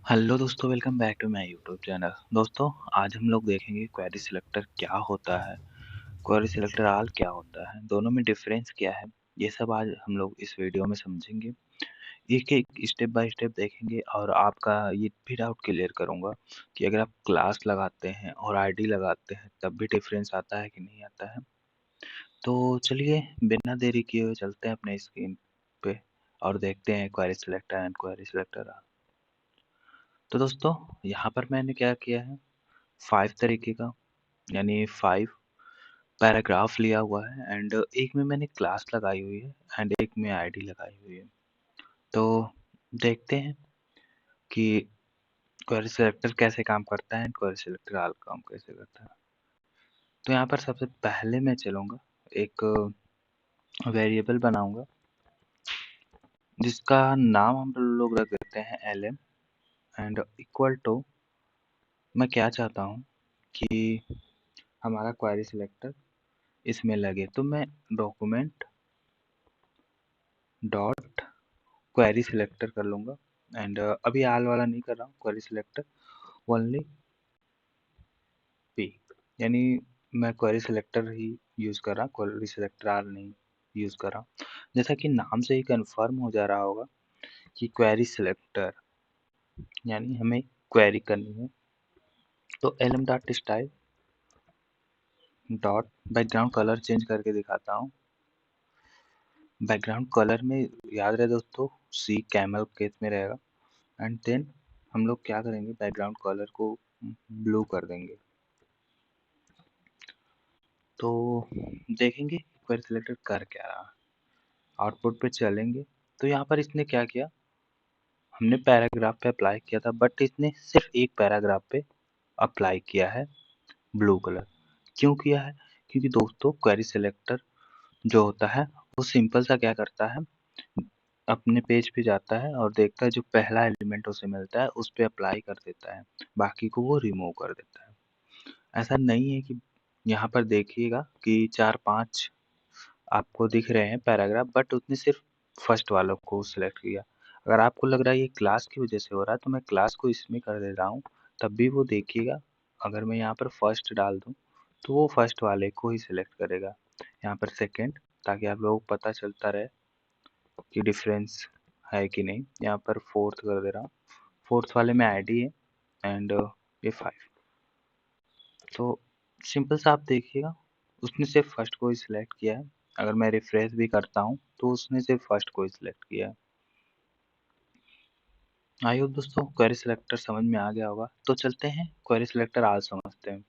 Hello दोस्तों, welcome back to my YouTube channel. दोस्तों, आज हम लोग देखेंगे क्वेरी सिलेक्टर क्या होता है, क्वेरी सिलेक्टर ऑल क्या होता है, दोनों में डिफरेंस क्या है। ये सब आज हम लोग इस वीडियो में समझेंगे, एक एक स्टेप बाय स्टेप देखेंगे और आपका ये भी डाउट क्लियर करूंगा कि अगर आप क्लास लगाते हैं और आईडी लगाते हैं तब भी डिफरेंस आता है कि नहीं आता है। तो चलिए बिना देरी किए हुए चलते हैं अपने स्क्रीन पे और देखते हैं query selector and query selector all. तो दोस्तों, यहाँ पर मैंने क्या किया है, 5 तरीके का यानी 5 पैराग्राफ लिया हुआ है एंड एक में मैंने क्लास लगाई हुई है एंड एक में आईडी लगाई हुई है। तो देखते हैं कि क्वेरी सिलेक्टर कैसे काम करता है एंड क्वेरी सिलेक्टर ऑल काम कैसे करता है। तो यहाँ पर सबसे पहले मैं चलूँगा, एक वेरिएबल बनाऊंगा जिसका नाम हम लोग रख देते हैं lm एंड इक्वल टू, मैं क्या चाहता हूँ कि हमारा क्वेरी सिलेक्टर इसमें लगे, तो मैं डॉक्यूमेंट डॉट क्वेरी सिलेक्टर कर लूँगा एंड अभी आल वाला नहीं कर रहा हूँ, क्वेरी सिलेक्टर ओनली पी, यानी मैं क्वेरी सिलेक्टर ही यूज़ कर रहा हूँ, क्वेरी सिलेक्टर आल नहीं यूज़ कर रहा हूँ। जैसा कि नाम से ही कंफर्म हो जा रहा होगा कि क्वेरी सिलेक्टर यानी हमें क्वेरी करनी है। तो LM dot style dot background colour change करके दिखाता हूँ। बैकग्राउंड कलर में याद रहे दोस्तों, सी कैमल केस में रहेगा एंड देन हम लोग क्या करेंगे, बैकग्राउंड कलर को ब्लू कर देंगे। तो देखेंगे क्वेरी सिलेक्टर कर क्या रहा है, आउटपुट पे चलेंगे। तो यहाँ पर इसने क्या किया, हमने पैराग्राफ पे अप्लाई किया था बट इसने सिर्फ एक पैराग्राफ पे अप्लाई किया है ब्लू कलर। क्यों किया है? क्योंकि दोस्तों क्वेरी सिलेक्टर जो होता है वो सिंपल सा क्या करता है, अपने पेज पे जाता है और देखता है जो पहला एलिमेंट उसे मिलता है उस पे अप्लाई कर देता है, बाकी को वो रिमूव कर देता है। ऐसा नहीं है कि यहाँ पर देखिएगा कि 4-5 आपको दिख रहे हैं पैराग्राफ बट उसने सिर्फ फर्स्ट वालों को सिलेक्ट किया। अगर आपको लग रहा है ये क्लास की वजह से हो रहा है तो मैं क्लास को इसमें कर दे रहा हूँ, तब भी वो देखिएगा। अगर मैं यहाँ पर फर्स्ट डाल दूँ तो वो फर्स्ट वाले को ही सिलेक्ट करेगा, यहाँ पर सेकेंड, ताकि आप लोगों को पता चलता रहे कि डिफरेंस है कि नहीं। यहाँ पर फोर्थ कर दे रहा हूँ, फोर्थ वाले में आईडी है एंड ये 5। तो सिंपल सा आप देखिएगा, उसने सिर्फ फर्स्ट को ही सिलेक्ट किया है। अगर मैं रिफ्रेश भी करता हूँ तो उसने सिर्फ फर्स्ट को ही सिलेक्ट किया है। आई होप दोस्तों क्वेरी सिलेक्टर समझ में आ गया होगा। तो चलते हैं क्वेरी सिलेक्टर आज समझते हैं।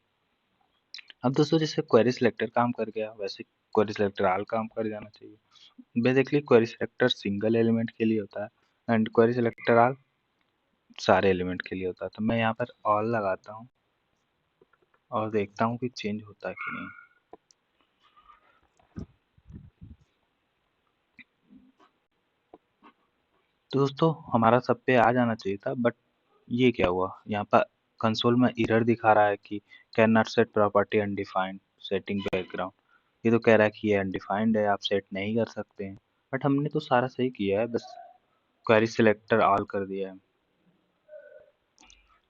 अब दोस्तों जैसे क्वेरी सिलेक्टर काम कर गया वैसे क्वेरी सिलेक्टर आल काम कर जाना चाहिए। Basically query selector single element के लिए होता है एंड क्वेरी सिलेक्टर आल सारे एलिमेंट के लिए होता है। तो मैं यहाँ पर ऑल लगाता हूँ और देखता हूँ कि चेंज होता है कि नहीं। तो दोस्तों हमारा सब पे आ जाना चाहिए था बट ये क्या हुआ, यहाँ पर कंसोल में एरर दिखा रहा है कि can not set property undefined setting background. ये तो कह रहा है कि ये अनडिफाइंड है, आप सेट नहीं कर सकते हैं। बट हमने तो सारा सही किया है, बस क्वेरी सिलेक्टर ऑल कर दिया है।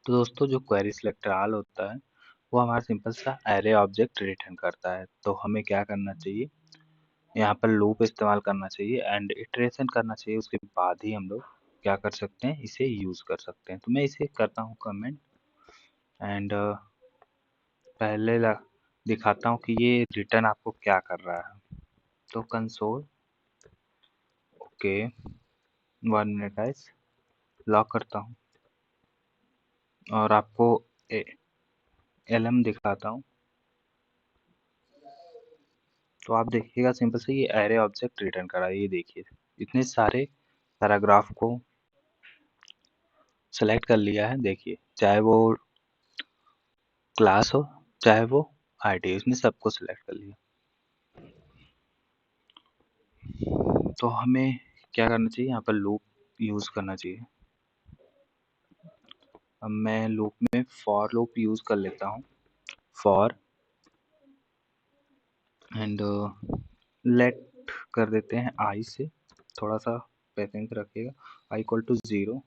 तो दोस्तों जो क्वेरी सिलेक्टर ऑल होता है वो हमारा सिंपल सा एरे ऑब्जेक्ट रिटर्न करता है। तो हमें क्या करना चाहिए, यहाँ पर लूप इस्तेमाल करना चाहिए एंड इटरेशन करना चाहिए, उसके बाद ही हम लोग क्या कर सकते हैं, इसे यूज कर सकते हैं। तो मैं इसे करता हूँ कमेंट एंड पहले दिखाता हूँ कि ये रिटर्न आपको क्या कर रहा है। तो console okay 1 minute guys, lock करता हूँ और आपको एलएम दिखाता हूँ। तो आप देखिएगा सिंपल से ये एरे ऑब्जेक्ट रिटर्न कर रहा है। ये देखिए इतने सारे पैराग्राफ को सेलेक्ट कर लिया है, देखिए चाहे वो क्लास हो चाहे वो आईडी, उसने सबको सिलेक्ट कर लिया। तो हमें क्या करना चाहिए, यहाँ पर लूप यूज करना चाहिए। अब मैं लूप में फॉर लूप यूज कर लेता हूँ, फॉर एंड लेट कर देते हैं आई से, थोड़ा सा पेशेंस रखिएगा, आई इक्वल टू 0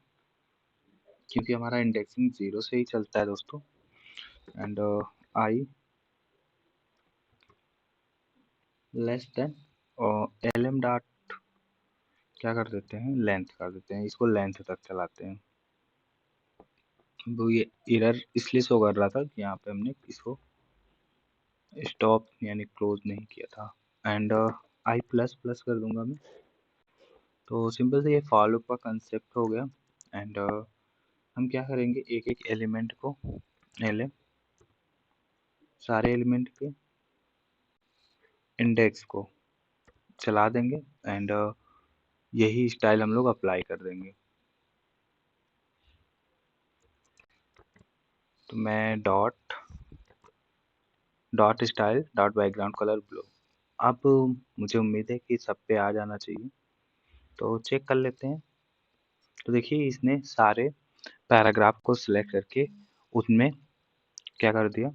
क्योंकि हमारा इंडेक्सिंग 0 से ही चलता है दोस्तों। And I less than lm dot क्या कर देते हैं, लेंथ कर देते हैं, इसको लेंथ तक चलाते हैं। वो ये एरर इसलिए शो कर रहा था कि यहाँ पे हमने इसको स्टॉप यानी क्लोज नहीं किया था। एंड आई प्लस प्लस कर दूंगा मैं। तो सिंपल से ये फॉर लूप का कंसेप्ट हो गया। एंड हम क्या करेंगे, एक एक एलिमेंट को एल सारे एलिमेंट के इंडेक्स को चला देंगे। एंड यही स्टाइल हम लोग अप्लाई कर देंगे। तो मैं dot style dot background colour blue. अब मुझे उम्मीद है कि सब पे आ जाना चाहिए, तो चेक कर लेते हैं। तो देखिए इसने सारे पैराग्राफ को सिलेक्ट करके उसमें क्या कर दिया,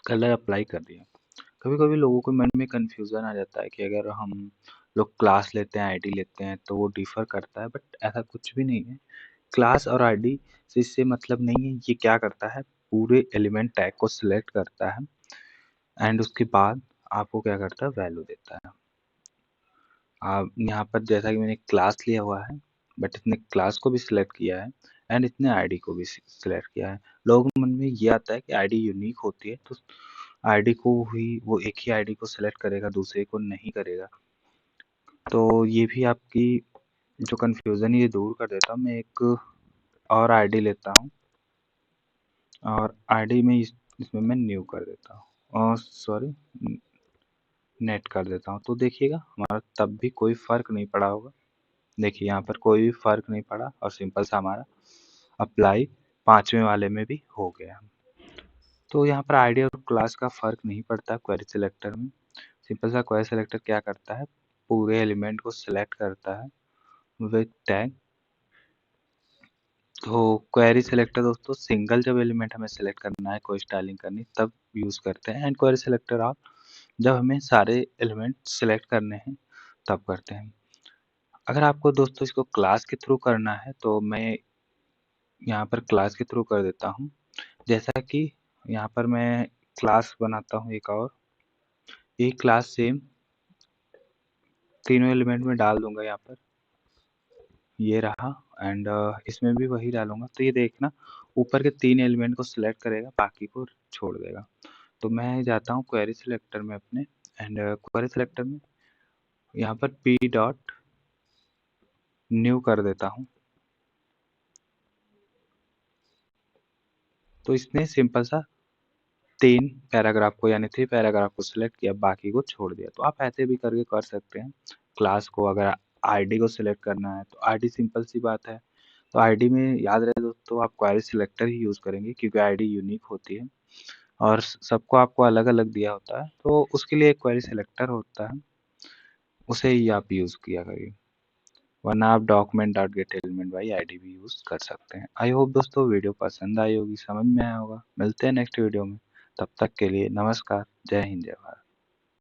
कलर अप्लाई कर दिया। कभी कभी लोगों के मन में कंफ्यूजन आ जाता है कि अगर हम लोग क्लास लेते हैं, आईडी लेते हैं, तो वो डिफर करता है, बट ऐसा कुछ भी नहीं है। क्लास और आईडी से इससे मतलब नहीं है। ये क्या करता है, पूरे एलिमेंट टैग को सिलेक्ट करता है एंड उसके बाद आपको क्या करता है, वैल्यू देता है। आप यहाँ पर जैसा कि मैंने क्लास लिया हुआ है, बट इसने क्लास को भी सिलेक्ट किया है एंड इसने आईडी को भी सिलेक्ट किया है। लोगों के मन में ये आता है कि आईडी यूनिक होती है, तो आईडी को ही वो एक ही आईडी को सिलेक्ट करेगा, दूसरे को नहीं करेगा। तो ये भी आपकी जो कंफ्यूजन ये दूर कर देता हूँ। मैं एक और आईडी लेता हूँ और आईडी में इसमें मैं न्यू कर देता हूँ, और सॉरी नेट कर देता हूँ। तो देखिएगा हमारा तब भी कोई फर्क नहीं पड़ा होगा। देखिए यहाँ पर कोई भी फर्क नहीं पड़ा और सिंपल सा हमारा अप्लाई पांचवें वाले में भी हो गया। तो यहाँ पर आईडी और क्लास का फर्क नहीं पड़ता क्वेरी सिलेक्टर में। सिंपल सा क्वेरी सिलेक्टर क्या करता है, पूरे एलिमेंट को सिलेक्ट करता है विद टैग। तो क्वेरी सिलेक्टर दोस्तों सिंगल जब एलिमेंट हमें सिलेक्ट करना है, कोई स्टाइलिंग करनी, तब यूज करते हैं। एंड क्वेरी सिलेक्टर आप जब हमें सारे एलिमेंट सिलेक्ट करने हैं तब करते हैं। अगर आपको दोस्तों इसको क्लास के थ्रू करना है तो मैं यहाँ पर क्लास के थ्रू कर देता हूँ। जैसा कि यहाँ पर मैं क्लास बनाता हूँ एक और, एक क्लास सेम तीनों एलिमेंट में डाल दूंगा। यहाँ पर ये रहा एंड इसमें भी वही डालूंगा। तो ये देखना ऊपर के तीन एलिमेंट को सिलेक्ट करेगा, बाकी को छोड़ देगा। तो मैं जाता हूँ क्वेरी सिलेक्टर में अपने, एंड क्वेरी सिलेक्टर में यहाँ पर पी डॉट न्यू कर देता हूँ। तो इसने सिंपल सा तीन पैराग्राफ को यानी 3 पैराग्राफ को सिलेक्ट किया, बाकी को छोड़ दिया। तो आप ऐसे भी करके कर सकते हैं। क्लास को अगर आईडी को सिलेक्ट करना है तो आईडी सिंपल सी बात है। तो आईडी में याद रहे दोस्तों आप क्वेरी सिलेक्टर ही यूज करेंगे, क्योंकि आईडी यूनिक होती है और सबको आपको अलग अलग दिया होता है। तो उसके लिए एक क्वेरी सिलेक्टर होता है, उसे ही आप यूज किया करिए। वरना आप document dot gate element by ID भी यूज कर सकते हैं। आई होप दोस्तों वीडियो पसंद आई होगी, समझ में आया होगा। मिलते हैं नेक्स्ट वीडियो में, तब तक के लिए नमस्कार, जय हिंद, जय भारत।